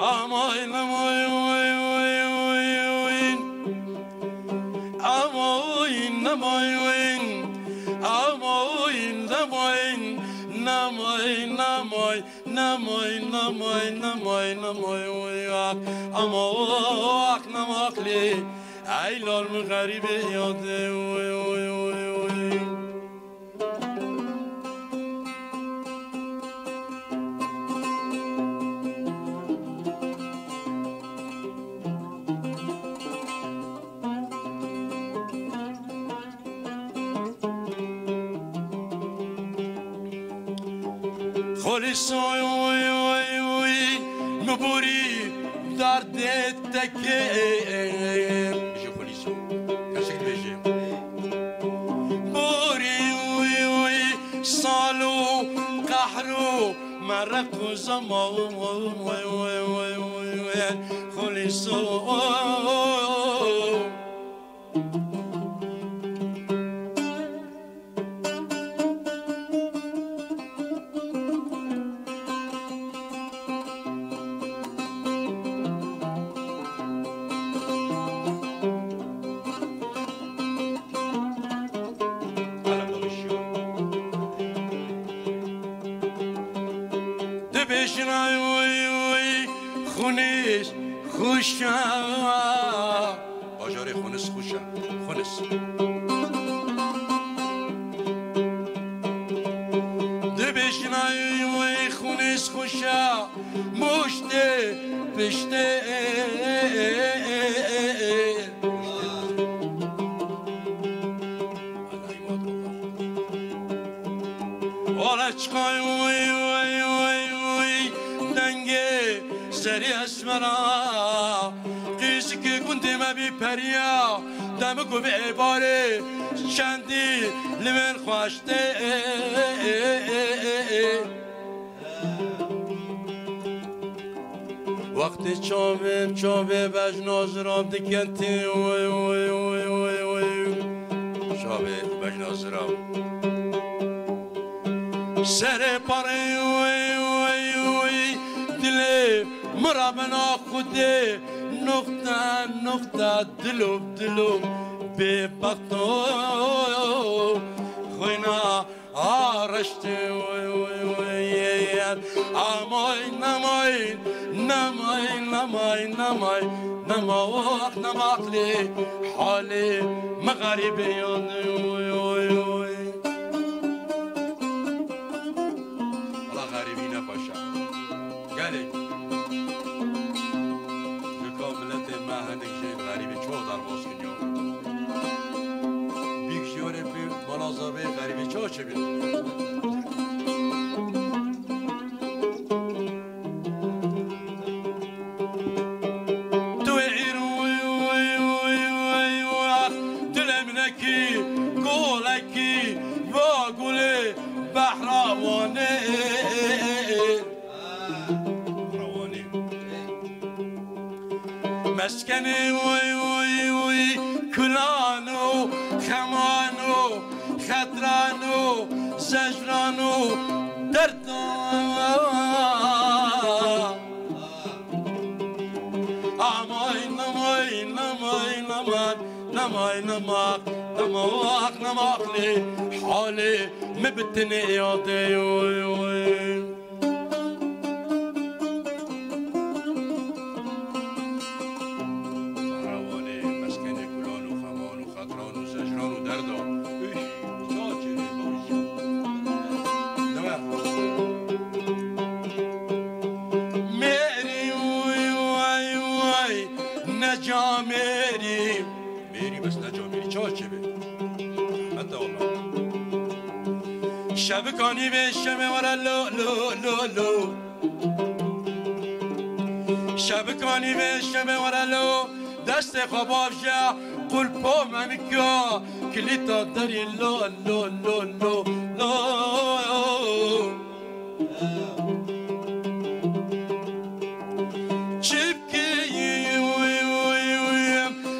Amoyn amoyn amoyn amoyn amoyn amoyn namoy namoy namoy namoy namoy namoy amoy namakli aylol mu garibe yade خلیصای مبوری درد تکه بیشو خلیصو کسی که بیشه بوری سالو قهرو مرق و زمان خلیصو خونش خوشم باجاره خونس خوشم خونس ده بشنای خونس خوشم مشته پشته آلچقای دنگه سری اسمرا قیسی که کنده ما بی پریا دمکو به عباره چندی لمن خواشته وقتی چاوه بجناز رام دکنتی چاوه بجناز رام سر پاره دل مرابنا خوده نقطه دلو به بطو خوینا آرشته آمای نماقلی حالی مغاربیان Allah garibine paşa gelin mükemmilete mehenik şey garibi çoğu dar bozgun yok büyük şöyle bir manazabe garibi çoğu çevir مسکنی وی کلانو خمانو خطرانو زجرانو دردو آمای نماقلی حالی مبتنی یاده شبکانی به شمه ورا لو شبکانی به شمه ورا لو دست خواب جا قلپو منکا کلیتا داری لو چبکی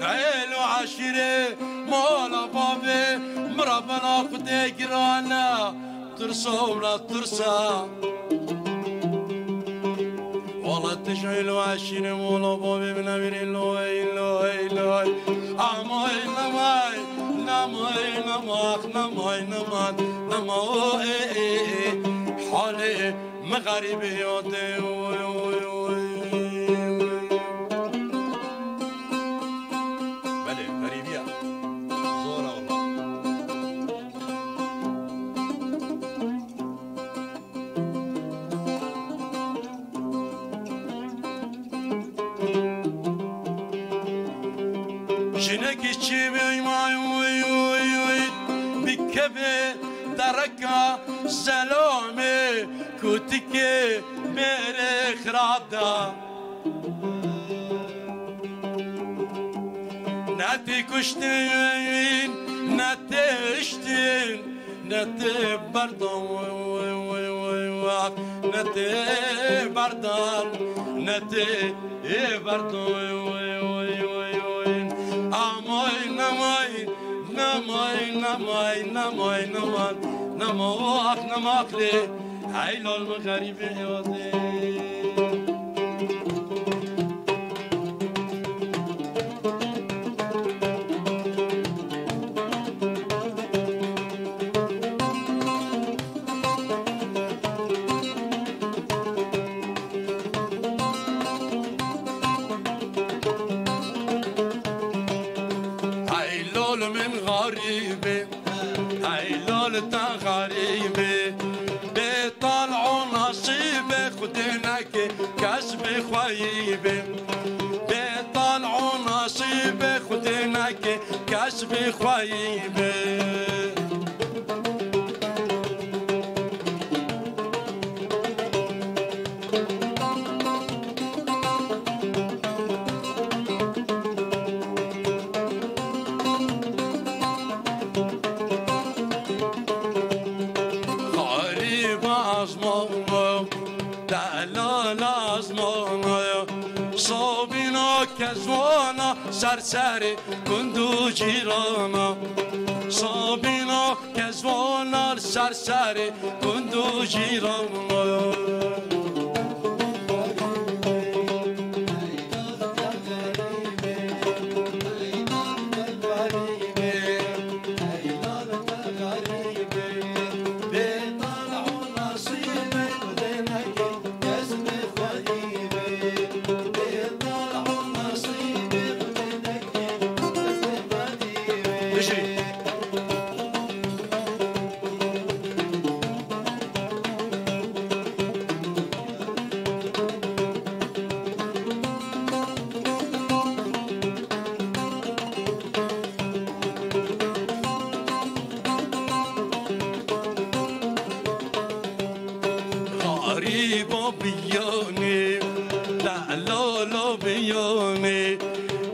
عیل و عشیره مالا بابه مرابنا خده گرانا ترسا ولا ترسا والله تشعل وعشين مولا بابي من أمير الله الله الله أماي نماي نماي نماخ نماي نمان نماي حالي مغربي ياتي بله غريبية زورة والله جنك تشيبي ماي بكبي دركا سلامي كوتكي ميري خرابدا ناتي كشتين ناتي اشتين ناتي بردان ناتي بردان ناتي بردان اماي نماي نماي نماي نماي نماي نماخ نماخ لي عيلو المغرب يوضي غريبي بيطلعوا نصيبي خدناك كسب خيبي بيطلعوا نصيبي خدناك كسب خيبي كزوانا سرسري كندو جيرانا صابينا كزوانا سرسري كندو جيرانا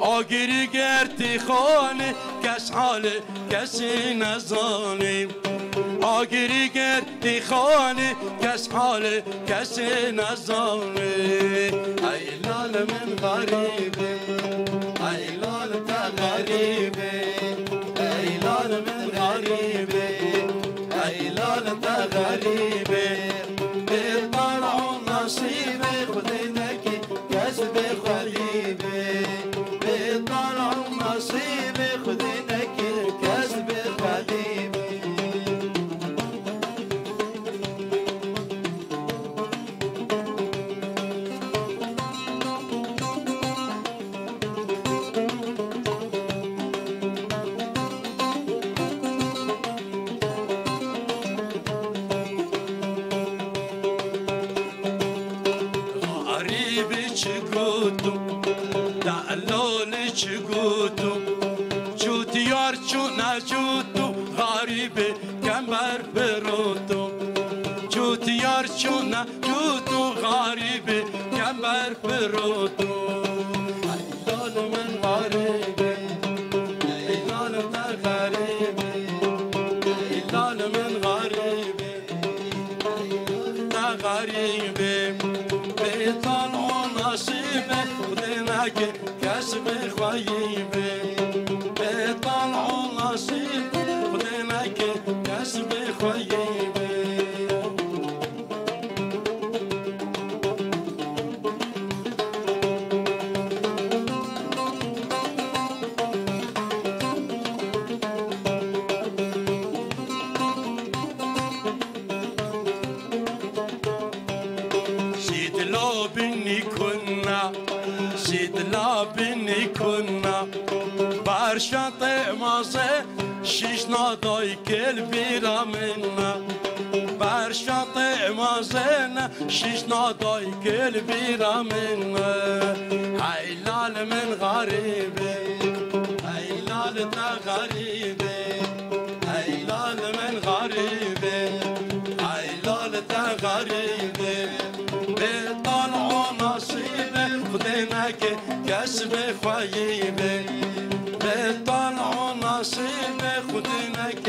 آگیری گرتی خانه کس حال کسی نزانه آگیری گرتی خانه کس حال کسی نزانه ای لال من غریبه ای لال تا غریبه ای لال من غریبه ای لال تا غریبه بطلع نصیب خودنک کسب غریبه بطلع نصیب خودنک کسب غریبه کمر برودو جوت یار چونا جوتو غریبه کمر برودو ای لال من غریبه ای لال تا غریبه ای لال من غریبه تا غریبه به طلع نصیبه خودنک کسب خیبه به طلع نصیبه خودنک کسب خیبه لابني كنا زيد لابني كنا برشاطئ مازه شيشنا دايك البيرا منا برشاطئ مازه شيشنا دايك البيرا منا هيلال من غريبي هيلال تا غريبي هيلال من غريبي هيلال تا غريبي بطلعوا نصيبي خديناك كسب خيبي بطلعوا نصيبي خديناك